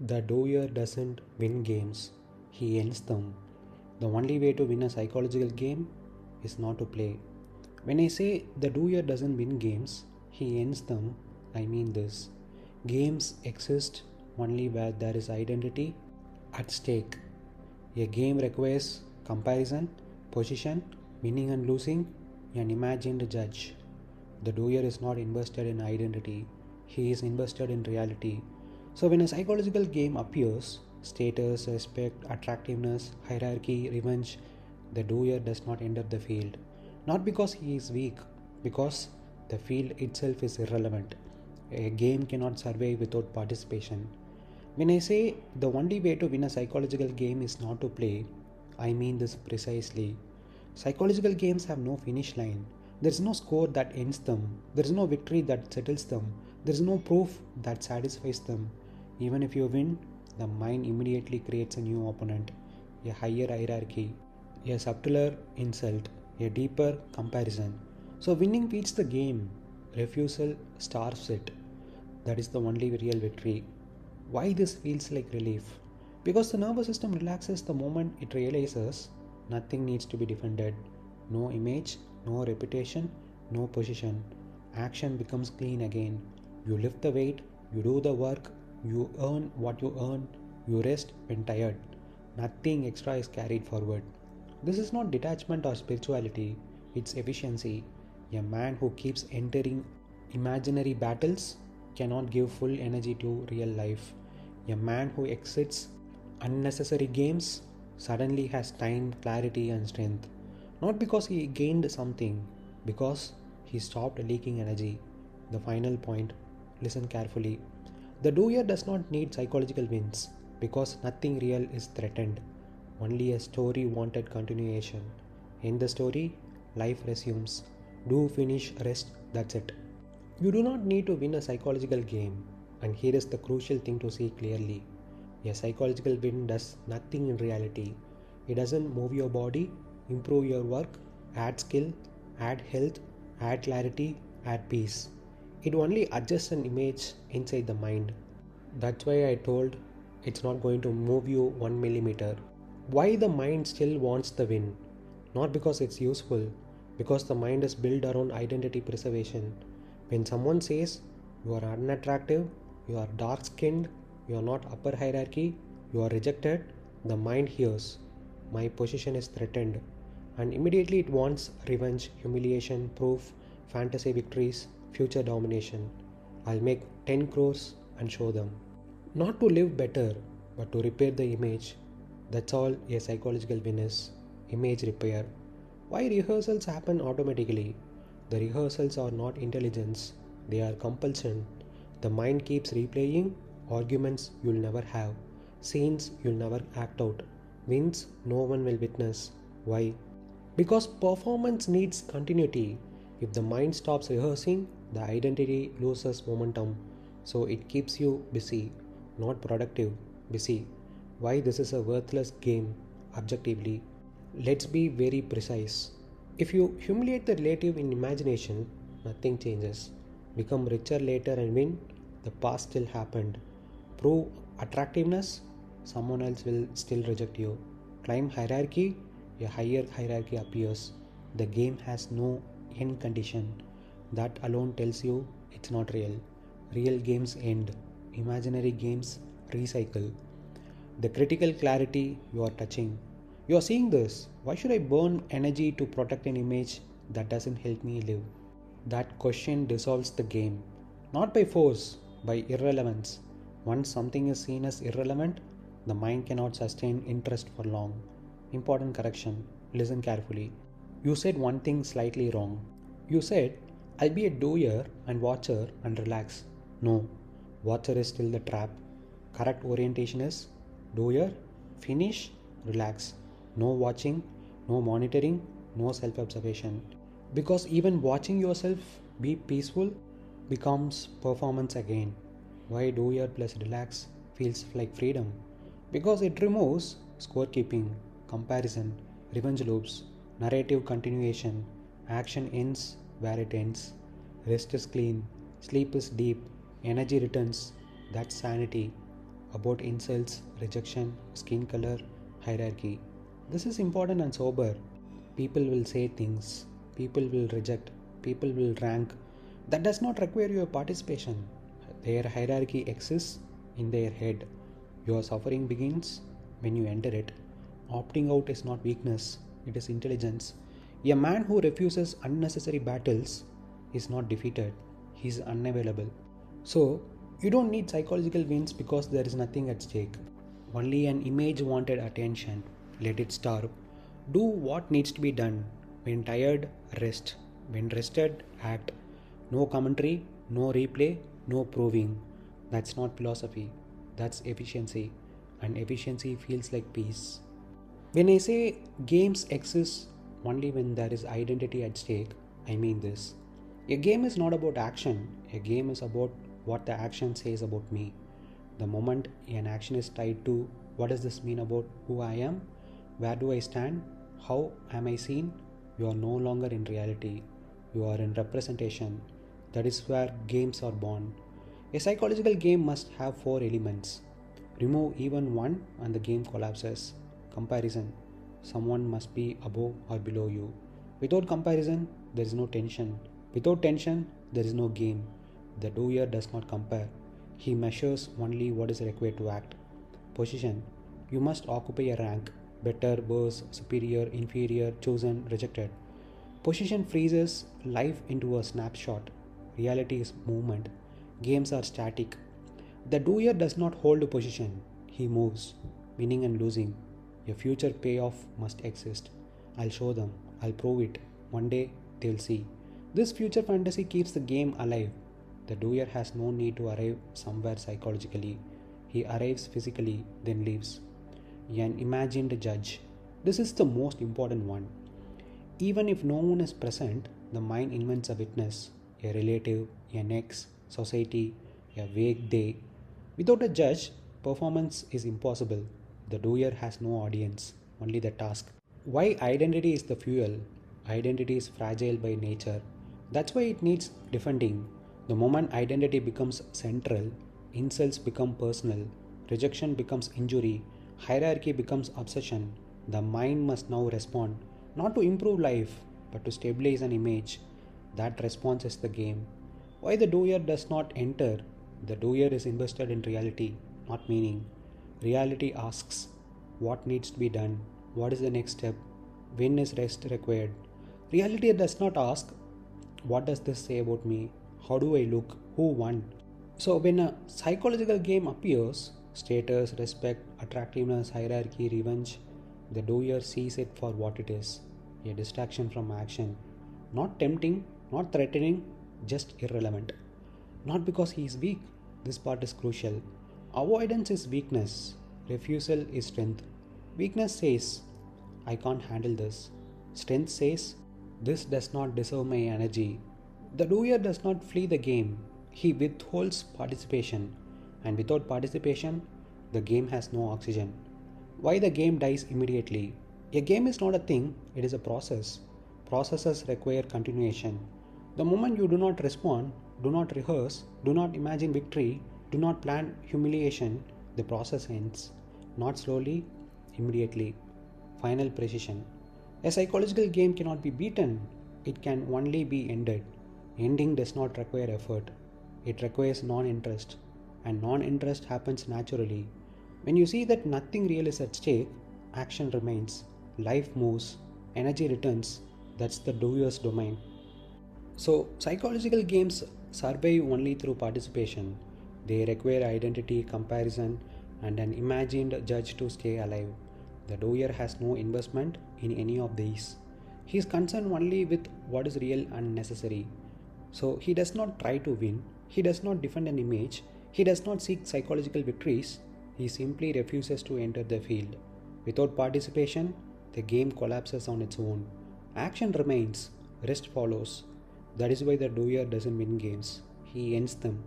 The doer doesn't win games, he ends them. The only way to win a psychological game is not to play. When I say the doer doesn't win games, he ends them, I mean this. Games exist only where there is identity at stake. A game requires comparison, position, winning and losing, an imagined judge. The doer is not invested in identity, he is invested in reality. So, when a psychological game appears, status, respect, attractiveness, hierarchy, revenge, the doer does not enter the field. Not because he is weak, because the field itself is irrelevant. A game cannot survive without participation. When I say the only way to win a psychological game is not to play, I mean this precisely. Psychological games have no finish line. There is no score that ends them. There is no victory that settles them. There is no proof that satisfies them. Even if you win, the mind immediately creates a new opponent, a higher hierarchy, a subtler insult, a deeper comparison. So winning beats the game, refusal starves it. That is the only real victory. Why this feels like relief? Because the nervous system relaxes the moment it realizes nothing needs to be defended. No image, no reputation, no position. Action becomes clean again. You lift the weight, you do the work, you earn what you earn, you rest when tired. Nothing extra is carried forward. This is not detachment or spirituality, it's efficiency. A man who keeps entering imaginary battles cannot give full energy to real life. A man who exits unnecessary games suddenly has time, clarity, and strength. Not because he gained something, because he stopped leaking energy. The final point, listen carefully. The doer does not need psychological wins because nothing real is threatened. Only a story wanted continuation. In the story, life resumes. Do, finish, rest, that's it. You do not need to win a psychological game, and here is the crucial thing to see clearly. A psychological win does nothing in reality. It doesn't move your body, improve your work, add skill, add health, add clarity, add peace. It only adjusts an image inside the mind. That's why I told it's not going to move you 1 millimeter. Why the mind still wants the win? Not because it's useful, because the mind is built around identity preservation. When someone says you are unattractive, you are dark skinned, you are not upper hierarchy, you are rejected, the mind hears, my position is threatened, and immediately it wants revenge, humiliation, proof, fantasy victories, future domination. I'll make 10 crores and show them. Not to live better, but to repair the image. That's all a psychological win is, image repair. Why rehearsals happen automatically? The rehearsals are not intelligence, they are compulsion. The mind keeps replaying arguments you'll never have, scenes you'll never act out, wins no one will witness. Why? Because performance needs continuity. If the mind stops rehearsing, the identity loses momentum. So it keeps you busy, not productive, busy. Why this is a worthless game, objectively? Let's be very precise. If you humiliate the relative in imagination, nothing changes. Become richer later and win, the past still happened. Prove attractiveness, someone else will still reject you. Climb hierarchy, a higher hierarchy appears. The game has no end condition. That alone tells you it's not real. Real games end, imaginary games recycle. The critical clarity you are touching. You are seeing this. Why should I burn energy to protect an image that doesn't help me live? That question dissolves the game. Not by force, by irrelevance. Once something is seen as irrelevant, the mind cannot sustain interest for long. Important correction. Listen carefully. You said one thing slightly wrong. You said, I'll be a doer and watcher and relax. No, watcher is still the trap. Correct orientation is doer, finish, relax. No watching, no monitoring, no self observation. Because even watching yourself be peaceful becomes performance again. Why doer plus relax feels like freedom? Because it removes scorekeeping, comparison, revenge loops, narrative continuation, action ends where it ends, rest is clean, sleep is deep, energy returns. That's sanity. about insults, rejection, skin color, hierarchy. This is important and sober. People will say things, people will reject, people will rank. That does not require your participation. Their hierarchy exists in their head. Your suffering begins when you enter it. Opting out is not weakness, it is intelligence. A man who refuses unnecessary battles is not defeated, he is unavailable. So, you don't need psychological wins because there is nothing at stake. Only an image wanted attention. Let it starve. Do what needs to be done. When tired, rest. When rested, act. No commentary, no replay, no proving. That's not philosophy. That's efficiency. And efficiency feels like peace. When I say games exist only when there is identity at stake, I mean this. A game is not about action, a game is about what the action says about me. The moment an action is tied to what does this mean about who I am, where do I stand, how am I seen, you are no longer in reality, you are in representation. That is where games are born. A psychological game must have four elements. Remove even one and the game collapses. Comparison. Someone must be above or below you. Without comparison, there is no tension. Without tension, there is no game. The doer does not compare. He measures only what is required to act. Position. You must occupy a rank. Better, worse, superior, inferior, chosen, rejected. Position freezes life into a snapshot. Reality is movement. Games are static. The doer does not hold a position. He moves, winning and losing. A future payoff must exist. I'll show them. I'll prove it. One day they'll see. This future fantasy keeps the game alive. The doer has no need to arrive somewhere psychologically. He arrives physically, then leaves. An imagined judge. This is the most important one. Even if no one is present, the mind invents a witness, a relative, an ex, society, a vague they. Without a judge, performance is impossible. The doer has no audience, only the task. Why identity is the fuel? Identity is fragile by nature. That's why it needs defending. The moment identity becomes central, insults become personal, rejection becomes injury, hierarchy becomes obsession. The mind must now respond, not to improve life, but to stabilize an image. That response is the game. Why the doer does not enter? The doer is invested in reality, not meaning. Reality asks, what needs to be done? What is the next step? When is rest required? Reality does not ask, what does this say about me? How do I look? Who won? So, when a psychological game appears, status, respect, attractiveness, hierarchy, revenge, the doer sees it for what it is, a distraction from action. Not tempting, not threatening, just irrelevant. Not because he is weak, this part is crucial. Avoidance is weakness, refusal is strength. Weakness says, I can't handle this. Strength says, this does not deserve my energy. The doer does not flee the game, he withholds participation, and without participation, the game has no oxygen. Why the game dies immediately? A game is not a thing, it is a process. Processes require continuation. The moment you do not respond, do not rehearse, do not imagine victory, do not plan humiliation, the process ends. Not slowly, immediately. Final precision. A psychological game cannot be beaten, it can only be ended. Ending does not require effort, it requires non interest, and non interest happens naturally. When you see that nothing real is at stake, action remains, life moves, energy returns. That's the doer's domain. So, psychological games survive only through participation. They require identity, comparison, and an imagined judge to stay alive. The doer has no investment in any of these. He is concerned only with what is real and necessary. So, he does not try to win, he does not defend an image, he does not seek psychological victories, he simply refuses to enter the field. Without participation, the game collapses on its own. Action remains, rest follows. That is why the doer doesn't win games, he ends them.